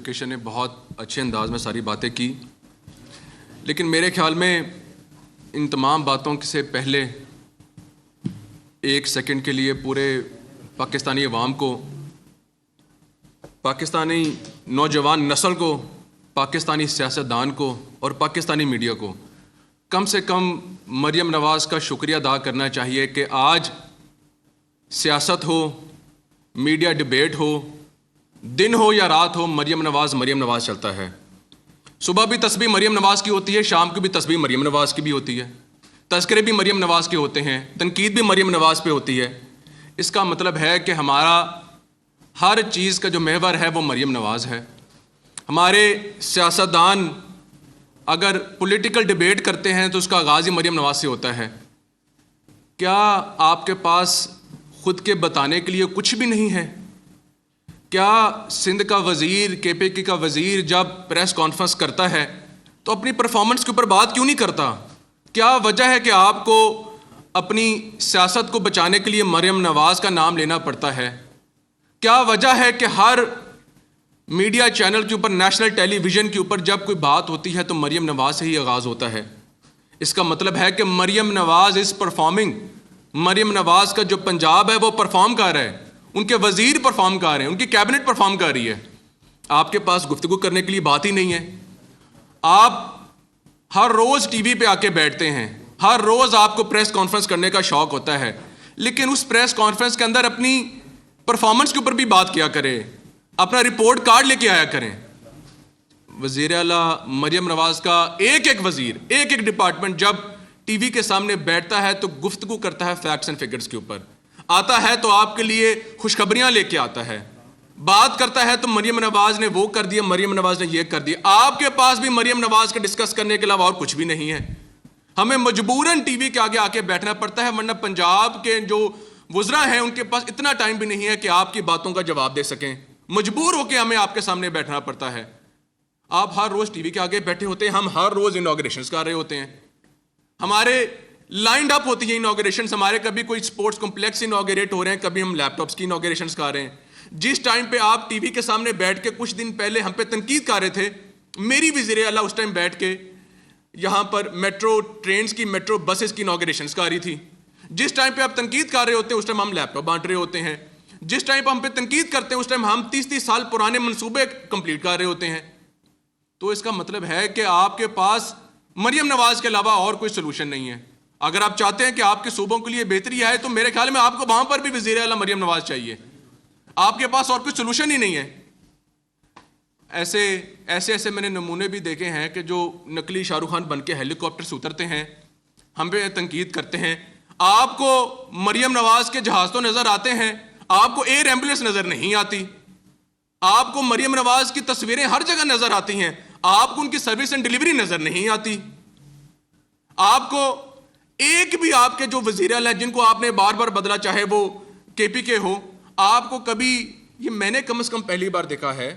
Education نے بہت اچھے انداز میں ساری باتیں کی، لیکن میرے خیال میں ان تمام باتوں سے پہلے ایک سیکنڈ کے لیے پورے پاکستانی عوام کو، پاکستانی نوجوان نسل کو، پاکستانی سیاستدان کو اور پاکستانی میڈیا کو کم سے کم مریم نواز کا شکریہ ادا کرنا چاہیے کہ آج سیاست ہو، میڈیا ڈبیٹ ہو، دن ہو یا رات ہو، مریم نواز چلتا ہے۔ صبح بھی تسبیح مریم نواز کی ہوتی ہے، شام کو بھی تسبیح مریم نواز کی بھی ہوتی ہے، تذکرے بھی مریم نواز کے ہوتے ہیں، تنقید بھی مریم نواز پہ ہوتی ہے۔ اس کا مطلب ہے کہ ہمارا ہر چیز کا جو محور ہے وہ مریم نواز ہے۔ ہمارے سیاستدان اگر پولیٹیکل ڈیبیٹ کرتے ہیں تو اس کا آغاز ہی مریم نواز سے ہوتا ہے۔ کیا آپ کے پاس خود کے بتانے کے لیے کچھ بھی نہیں ہے؟ کیا سندھ کا وزیر، کے پی کے کا وزیر جب پریس کانفرنس کرتا ہے تو اپنی پرفارمنس کے اوپر بات کیوں نہیں کرتا؟ کیا وجہ ہے کہ آپ کو اپنی سیاست کو بچانے کے لیے مریم نواز کا نام لینا پڑتا ہے؟ کیا وجہ ہے کہ ہر میڈیا چینل کے اوپر، نیشنل ٹیلی ویژن کے اوپر جب کوئی بات ہوتی ہے تو مریم نواز سے ہی آغاز ہوتا ہے؟ اس کا مطلب ہے کہ مریم نواز از پرفارمنگ۔ مریم نواز کا جو پنجاب ہے وہ پرفارم کر رہا ہے، ان کے وزیر پرفارم کر رہے ہیں، ان کی کیبنٹ پرفارم کر رہی ہے۔ آپ کے پاس گفتگو کرنے کے لیے بات ہی نہیں ہے۔ آپ ہر روز ٹی وی پہ آ کے بیٹھتے ہیں، ہر روز آپ کو پریس کانفرنس کرنے کا شوق ہوتا ہے، لیکن اس پریس کانفرنس کے اندر اپنی پرفارمنس کے اوپر بھی بات کیا کریں، اپنا رپورٹ کارڈ لے کے آیا کریں۔ وزیر اعلیٰ مریم نواز کا ایک وزیر، ایک ڈپارٹمنٹ جب ٹی وی کے سامنے بیٹھتا ہے تو گفتگو کرتا ہے فیکٹس اینڈ فگرز کے اوپر، آتا ہے تو آپ کے لیے خوشخبریاں لے کے آتا ہے، بات کرتا ہے تو مریم نواز نے وہ کر دیا، مریم نواز نے یہ کر دیا۔ آپ کے پاس بھی مریم نواز کا ڈسکس کرنے کے علاوہ اور کچھ بھی نہیں ہے۔ ہمیں مجبوراً ٹی وی کے آگے آ کے بیٹھنا پڑتا ہے، ورنہ پنجاب کے جو وزراء ہیں ان کے پاس اتنا ٹائم بھی نہیں ہے کہ آپ کی باتوں کا جواب دے سکیں۔ مجبور ہو کے ہمیں آپ کے سامنے بیٹھنا پڑتا ہے۔ آپ ہر روز ٹی وی کے آگے بیٹھے ہوتے ہیں، ہم ہر روز انوگریشنز کر رہے ہوتے ہیں، ہمارے لائنڈ اپ ہوتی ہیں انوگریشنز، ہمارے کبھی کوئی سپورٹس کمپلیکس انوگریٹ ہو رہے ہیں، کبھی ہم لیپ ٹاپس کی انوگریشنز کر رہے ہیں۔ جس ٹائم پہ آپ ٹی وی کے سامنے بیٹھ کے کچھ دن پہلے ہم پہ تنقید کر رہے تھے، میری وزیر اعلیٰ اس ٹائم بیٹھ کے یہاں پر میٹرو ٹرینز کی، میٹرو بسز کی انوگریشنز کر رہی تھی۔ جس ٹائم پہ آپ تنقید کر رہے ہوتے ہیں اس ٹائم ہم لیپ ٹاپ بانٹ رہے ہوتے ہیں۔ جس ٹائم پہ ہم پہ تنقید کرتے ہیں اس ٹائم ہم 30 سال پرانے منصوبے کمپلیٹ کر رہے ہوتے ہیں۔ تو اس کا مطلب ہے کہ آپ کے پاس مریم نواز کے علاوہ اور کوئی سلوشن نہیں ہے۔ اگر آپ چاہتے ہیں کہ آپ کے صوبوں کے لیے بہتری آئے تو میرے خیال میں آپ کو وہاں پر بھی وزیر اعلیٰ مریم نواز چاہیے۔ آپ کے پاس اور کوئی سلوشن ہی نہیں ہے۔ ایسے میں نے نمونے بھی دیکھے ہیں کہ جو نقلی شاہ رخ خان بن کے ہیلی کاپٹر سے اترتے ہیں، ہم پہ تنقید کرتے ہیں۔ آپ کو مریم نواز کے جہاز تو نظر آتے ہیں، آپ کو ایئر ایمبولینس نظر نہیں آتی۔ آپ کو مریم نواز کی تصویریں ہر جگہ نظر آتی ہیں، آپ کو ان کی سروس اینڈ ڈلیوری نظر نہیں آتی۔ آپ کو ایک بھی آپ کے جو وزیر اعلیٰ ہیں جن کو آپ نے بار بار بدلا، چاہے وہ کے پی کے ہو، آپ کو کبھی، یہ میں نے کم از کم پہلی بار دیکھا ہے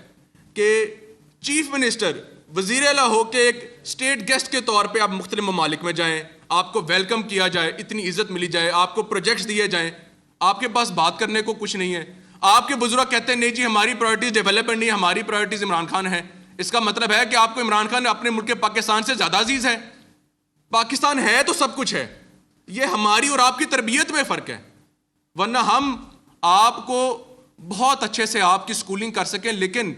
کہ چیف منسٹر وزیر اعلیٰ ہو کے ایک اسٹیٹ گیسٹ کے طور پہ آپ مختلف ممالک میں جائیں، آپ کو ویلکم کیا جائے، اتنی عزت ملی جائے، آپ کو پروجیکٹس دیے جائیں، آپ کے پاس بات کرنے کو کچھ نہیں ہے۔ آپ کے بزرگ کہتے ہیں نہیں جی ہماری پرائرٹیز ڈیولپمنٹ نہیں، ہماری پرائرٹیز عمران خان ہے۔ اس کا مطلب ہے کہ آپ کو عمران خان اپنے ملک پاکستان سے زیادہ عزیز ہے۔ پاکستان ہے تو سب کچھ ہے، یہ ہماری اور آپ کی تربیت میں فرق ہے۔ ورنہ ہم آپ کو بہت اچھے سے آپ کی سکولنگ کر سکیں، لیکن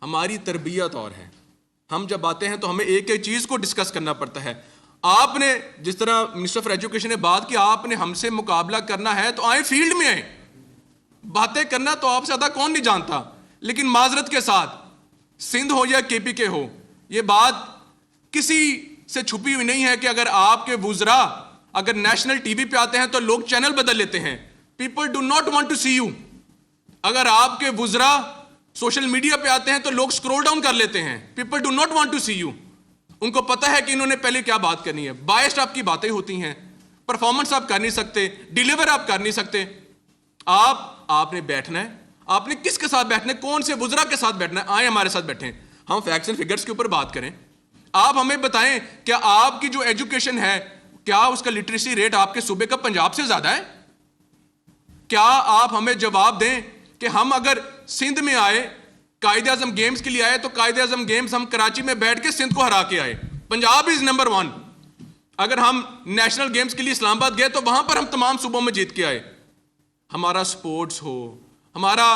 ہماری تربیت اور ہے۔ ہم جب آتے ہیں تو ہمیں ایک چیز کو ڈسکس کرنا پڑتا ہے۔ آپ نے جس طرح منسٹر آف ایجوکیشن نے بات کی، آپ نے ہم سے مقابلہ کرنا ہے تو آئیں، فیلڈ میں آئیں، باتیں کرنا تو آپ سے زیادہ کون نہیں جانتا۔ لیکن معذرت کے ساتھ سندھ ہو یا کے پی کے ہو، یہ بات کسی سے چھپی ہوئی نہیں ہے کہ اگر آپ کے وزراء اگر نیشنل ٹی وی پہ آتے ہیں تو لوگ چینل بدل لیتے ہیں۔ People do not want to see you. اگر آپ کے وزراء سوشل میڈیا پہ آتے ہیں تو لوگ سکرول ڈاؤن کر لیتے ہیں۔ People do not want to see you. ان کو پتہ ہے کہ انہوں نے پہلے کیا بات کرنی ہے۔ بائسڈ آپ کی باتیں ہوتی ہیں، پرفارمنس آپ کر نہیں سکتے، ڈیلیور آپ کر نہیں سکتے۔ آپ نے بیٹھنا ہے، آپ نے کس کے ساتھ بیٹھنا ہے، کون سے وزراء کے ساتھ بیٹھنا ہے، آئیں ہمارے ساتھ بیٹھیں، ہم فیکٹس اینڈ فگرز کے اوپر بات کریں۔ آپ ہمیں بتائیں کیا آپ کی جو ایجوکیشن ہے، کیا اس کا لٹریسی ریٹ آپ کے صوبے کا پنجاب سے زیادہ ہے؟ کیا آپ ہمیں جواب دیں کہ ہم اگر سندھ میں آئے، قائد اعظم گیمز کے لیے آئے تو قائد اعظم گیمز ہم کراچی میں بیٹھ کے سندھ کو ہرا کے آئے. Punjab is number 1. اگر ہم نیشنل گیمز کے لیے اسلام آباد گئے تو وہاں پر ہم تمام صوبوں میں جیت کے آئے. ہمارا سپورٹس ہو, ہمارا